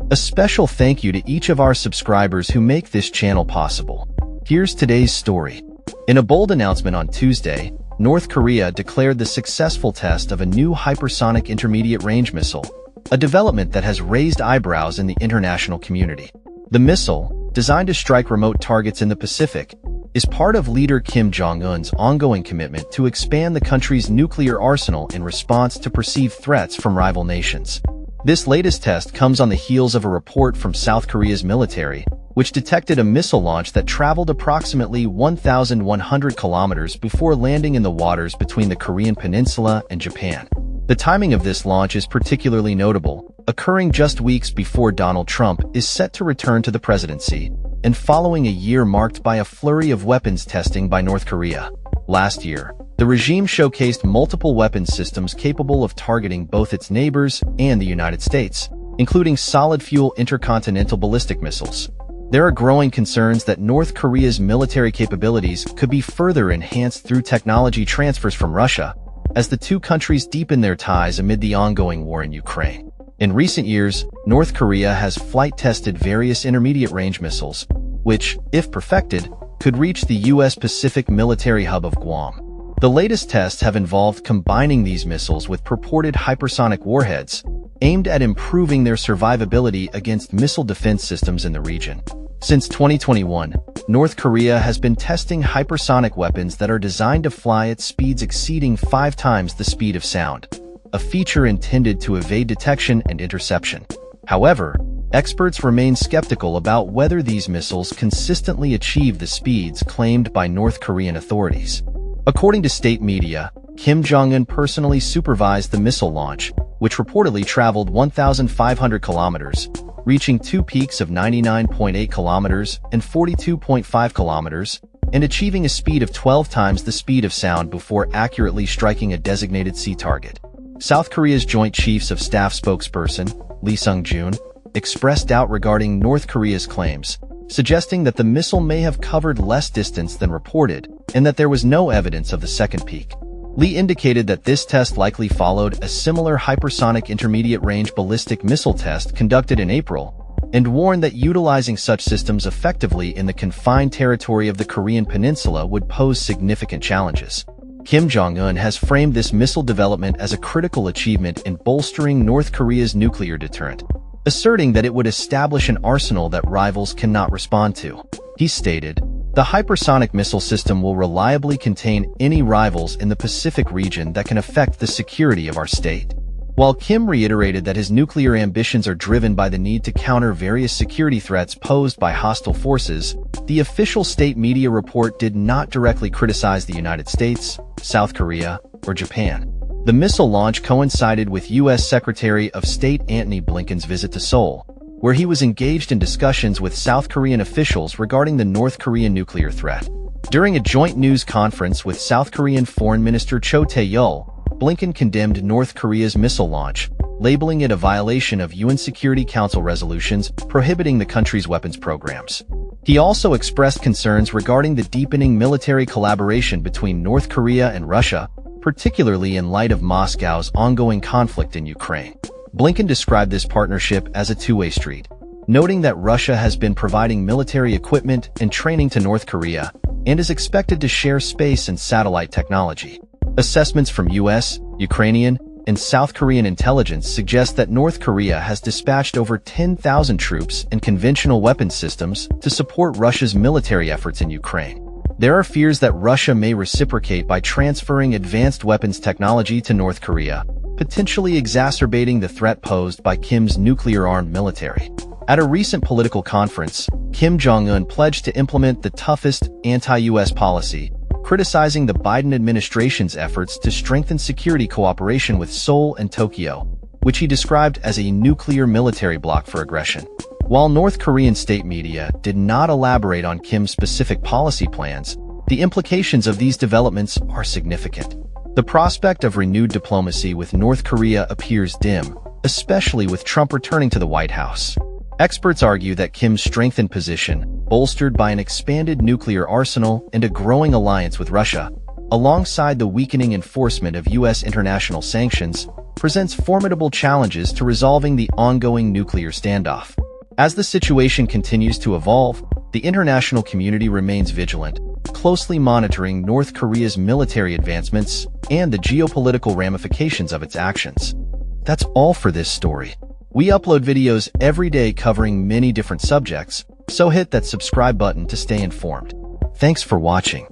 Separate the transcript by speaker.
Speaker 1: A special thank you to each of our subscribers who make this channel possible. Here's today's story. In a bold announcement on Tuesday, North Korea declared the successful test of a new hypersonic intermediate-range missile, a development that has raised eyebrows in the international community. The missile, designed to strike remote targets in the Pacific, is part of leader Kim Jong-un's ongoing commitment to expand the country's nuclear arsenal in response to perceived threats from rival nations. This latest test comes on the heels of a report from South Korea's military, which detected a missile launch that traveled approximately 1,100 kilometers before landing in the waters between the Korean peninsula and Japan. The timing of this launch is particularly notable, occurring just weeks before Donald Trump is set to return to the presidency, and following a year marked by a flurry of weapons testing by North Korea. Last year, the regime showcased multiple weapons systems capable of targeting both its neighbors and the United States, including solid-fuel intercontinental ballistic missiles. There are growing concerns that North Korea's military capabilities could be further enhanced through technology transfers from Russia, as the two countries deepen their ties amid the ongoing war in Ukraine. In recent years, North Korea has flight-tested various intermediate-range missiles, which, if perfected, could reach the U.S. Pacific military hub of Guam. The latest tests have involved combining these missiles with purported hypersonic warheads, aimed at improving their survivability against missile defense systems in the region. Since 2021, North Korea has been testing hypersonic weapons that are designed to fly at speeds exceeding 5 times the speed of sound, a feature intended to evade detection and interception. However, experts remain skeptical about whether these missiles consistently achieve the speeds claimed by North Korean authorities. According to state media, Kim Jong-un personally supervised the missile launch, which reportedly traveled 1,500 kilometers, reaching two peaks of 99.8 kilometers and 42.5 kilometers, and achieving a speed of 12 times the speed of sound before accurately striking a designated sea target. South Korea's Joint Chiefs of Staff spokesperson, Lee Sung-jun, expressed doubt regarding North Korea's claims, suggesting that the missile may have covered less distance than reported and that there was no evidence of the second peak. Lee indicated that this test likely followed a similar hypersonic intermediate-range ballistic missile test conducted in April, and warned that utilizing such systems effectively in the confined territory of the Korean peninsula would pose significant challenges. Kim Jong-un has framed this missile development as a critical achievement in bolstering North Korea's nuclear deterrent, asserting that it would establish an arsenal that rivals cannot respond to. He stated, "The hypersonic missile system will reliably contain any rivals in the Pacific region that can affect the security of our state." While Kim reiterated that his nuclear ambitions are driven by the need to counter various security threats posed by hostile forces, the official state media report did not directly criticize the United States, South Korea, or Japan. The missile launch coincided with U.S. Secretary of State Antony Blinken's visit to Seoul, where he was engaged in discussions with South Korean officials regarding the North Korean nuclear threat. During a joint news conference with South Korean Foreign Minister Cho Tae-yul, Blinken condemned North Korea's missile launch, labeling it a violation of UN Security Council resolutions prohibiting the country's weapons programs. He also expressed concerns regarding the deepening military collaboration between North Korea and Russia, particularly in light of Moscow's ongoing conflict in Ukraine. Blinken described this partnership as a two-way street, noting that Russia has been providing military equipment and training to North Korea and is expected to share space and satellite technology. Assessments from U.S., Ukrainian, and South Korean intelligence suggest that North Korea has dispatched over 10,000 troops and conventional weapons systems to support Russia's military efforts in Ukraine. There are fears that Russia may reciprocate by transferring advanced weapons technology to North Korea, potentially exacerbating the threat posed by Kim's nuclear-armed military. At a recent political conference, Kim Jong-un pledged to implement the toughest anti-U.S. policy, criticizing the Biden administration's efforts to strengthen security cooperation with Seoul and Tokyo, which he described as a nuclear military bloc for aggression. While North Korean state media did not elaborate on Kim's specific policy plans, the implications of these developments are significant. The prospect of renewed diplomacy with North Korea appears dim, especially with Trump returning to the White House. Experts argue that Kim's strengthened position, bolstered by an expanded nuclear arsenal and a growing alliance with Russia, alongside the weakening enforcement of U.S. international sanctions, presents formidable challenges to resolving the ongoing nuclear standoff. As the situation continues to evolve, the international community remains vigilant, closely monitoring North Korea's military advancements and the geopolitical ramifications of its actions. That's all for this story. We upload videos every day covering many different subjects, so hit that subscribe button to stay informed. Thanks for watching.